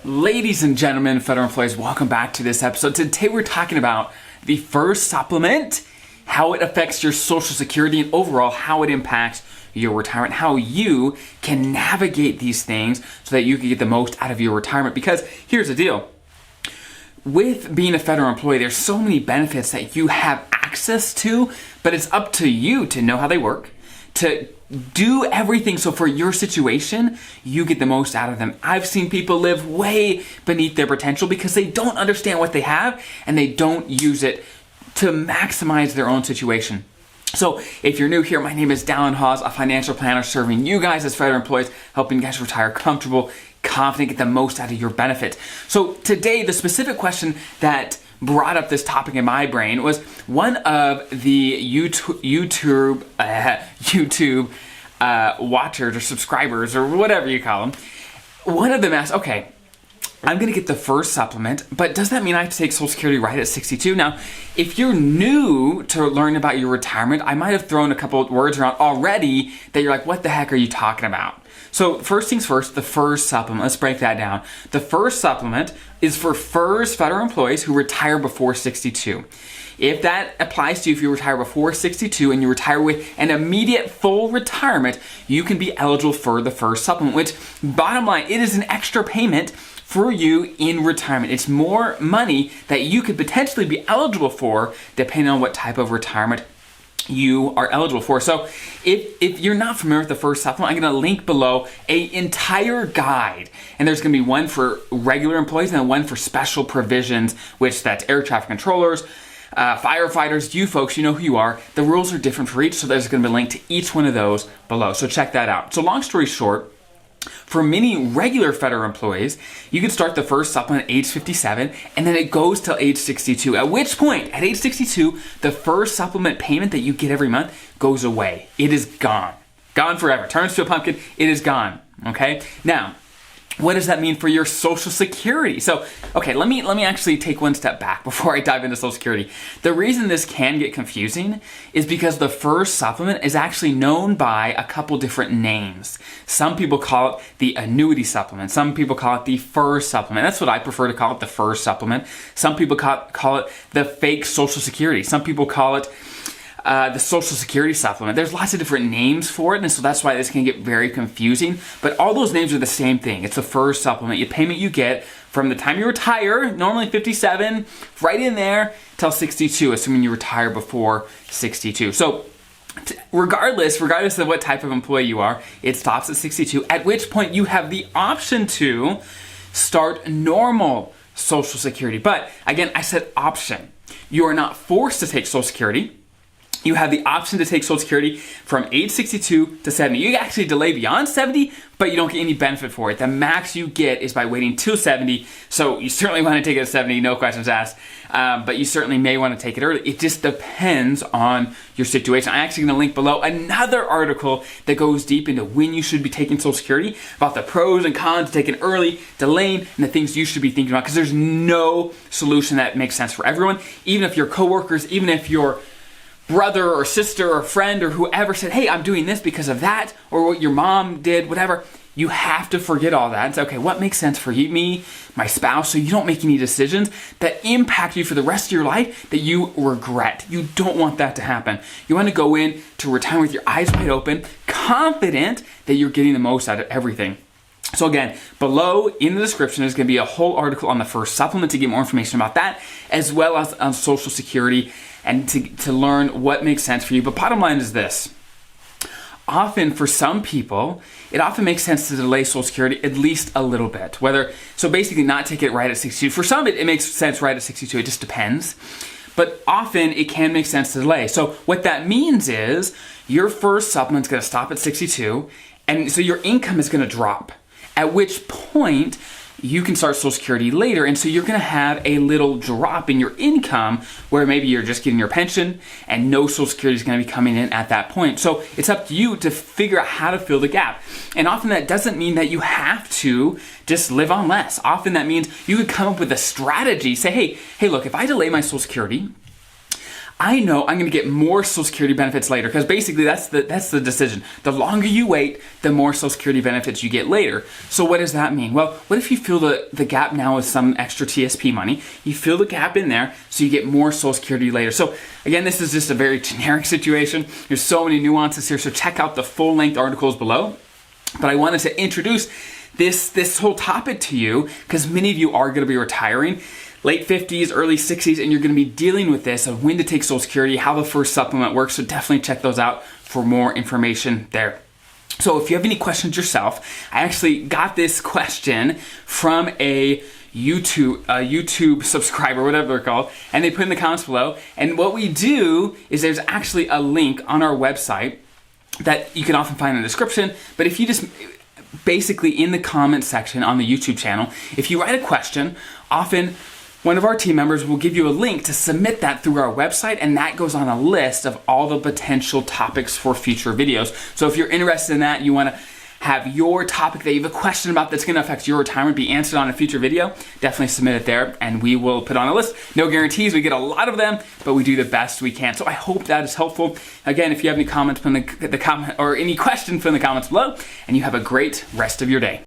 Ladies and gentlemen, federal employees, welcome back to this episode. Today we're talking about the FERS Supplement, how it affects your Social Security, and overall how it impacts your retirement, how you can navigate these things so that you can get the most out of your retirement. Because here's the deal. With being a federal employee, there's so many benefits that you have access to, but it's up to you to know how they work, to do everything so for your situation, you get the most out of them. I've seen people live way beneath their potential because they don't understand what they have and they don't use it to maximize their own situation. So if you're new here, my name is Dallin Hawes, a financial planner serving you guys as federal employees, helping you guys retire comfortable, confident, get the most out of your benefits. So today, the specific question that brought up this topic in my brain was one of the YouTube watchers or subscribers or whatever you call them. One of them asked, okay, I'm going to get the FERS supplement, but does that mean I have to take Social Security right at 62? Now, if you're new to learn about your retirement, I might have thrown a couple of words around already that you're like, what the heck are you talking about? So first things first, the FERS supplement, let's break that down. The FERS supplement is for FERS federal employees who retire before 62. If that applies to you, if you retire before 62 and you retire with an immediate full retirement, you can be eligible for the FERS supplement, which, bottom line, it is an extra payment for you in retirement. It's more money that you could potentially be eligible for depending on what type of retirement you are eligible for. So if you're not familiar with the FERS supplement, I'm going to link below an entire guide. And there's going to be one for regular employees and one for special provisions, which that's air traffic controllers, firefighters, you folks, you know who you are. The rules are different for each, so there's going to be a link to each one of those below. So check that out. So long story short, for many regular federal employees, you can start the FERS supplement at age 57, and then it goes till age 62, at which point, at age 62, the FERS supplement payment that you get every month goes away. It is gone. Gone forever. Turns to a pumpkin. It is gone. Okay? Now, what does that mean for your Social Security? So, okay, let me actually take one step back before I dive into Social Security. The reason this can get confusing is because the FERS supplement is actually known by a couple different names. Some people call it the annuity supplement. Some people call it the FERS supplement. That's what I prefer to call it, the FERS supplement. Some people call it the fake Social Security. Some people call it the Social Security supplement. There's lots of different names for it, and so that's why this can get very confusing. But all those names are the same thing. It's the FERS supplement, the payment you get from the time you retire, normally 57, right in there, till 62, assuming you retire before 62. So regardless of what type of employee you are, it stops at 62, at which point you have the option to start normal Social Security. But again, I said option. You are not forced to take Social Security. You have the option to take Social Security from age 62 to 70. You can actually delay beyond 70, but you don't get any benefit for it. The max you get is by waiting till 70. So you certainly want to take it at 70, no questions asked. But you certainly may want to take it early. It just depends on your situation. I'm actually going to link below another article that goes deep into when you should be taking Social Security, about the pros and cons of taking early, delaying, and the things you should be thinking about. Because there's no solution that makes sense for everyone. Even if your coworkers, even if your brother or sister or friend or whoever said, hey, I'm doing this because of that, or what your mom did, whatever, you have to forget all that and say, okay, what makes sense for you, me, my spouse, so you don't make any decisions that impact you for the rest of your life that you regret. You don't want that to happen. You want to go in to retirement with your eyes wide open, confident that you're getting the most out of everything. So again, below in the description, there's going to be a whole article on the FERS supplement to get more information about that, as well as on Social Security, and to learn what makes sense for you. But bottom line is this. Often for some people, it often makes sense to delay Social Security at least a little bit. So basically not take it right at 62. For some, it makes sense right at 62. It just depends. But often it can make sense to delay. So what that means is your FERS supplement is going to stop at 62, and so your income is going to drop. At which point, you can start Social Security later, and so you're going to have a little drop in your income where maybe you're just getting your pension and no Social Security is going to be coming in at that point. So it's up to you to figure out how to fill the gap. And often that doesn't mean that you have to just live on less. Often that means you could come up with a strategy, say, hey, look, if I delay my Social Security, I know I'm going to get more Social Security benefits later, because basically that's the decision. The longer you wait, the more Social Security benefits you get later. So what does that mean? Well, what if you fill the gap now with some extra TSP money? You fill the gap in there so you get more Social Security later. So again, this is just a very generic situation. There's so many nuances here, so check out the full-length articles below. But I wanted to introduce this whole topic to you because many of you are going to be retiring late 50s, early 60s, and you're going to be dealing with this of when to take Social Security, how the FERS Supplement works. So definitely check those out for more information there. So if you have any questions yourself, I actually got this question from a YouTube subscriber, whatever they're called, and they put in the comments below. And what we do is there's actually a link on our website that you can often find in the description, but if you just basically in the comment section on the YouTube channel, if you write a question, often one of our team members will give you a link to submit that through our website, and that goes on a list of all the potential topics for future videos. So if you're interested in that, you want to have your topic that you have a question about that's going to affect your retirement be answered on a future video, definitely submit it there and we will put on a list. No guarantees, we get a lot of them, but we do the best we can. So I hope that is helpful. Again, if you have any comments, put in the comment or any questions, put in the comments below, and you have a great rest of your day.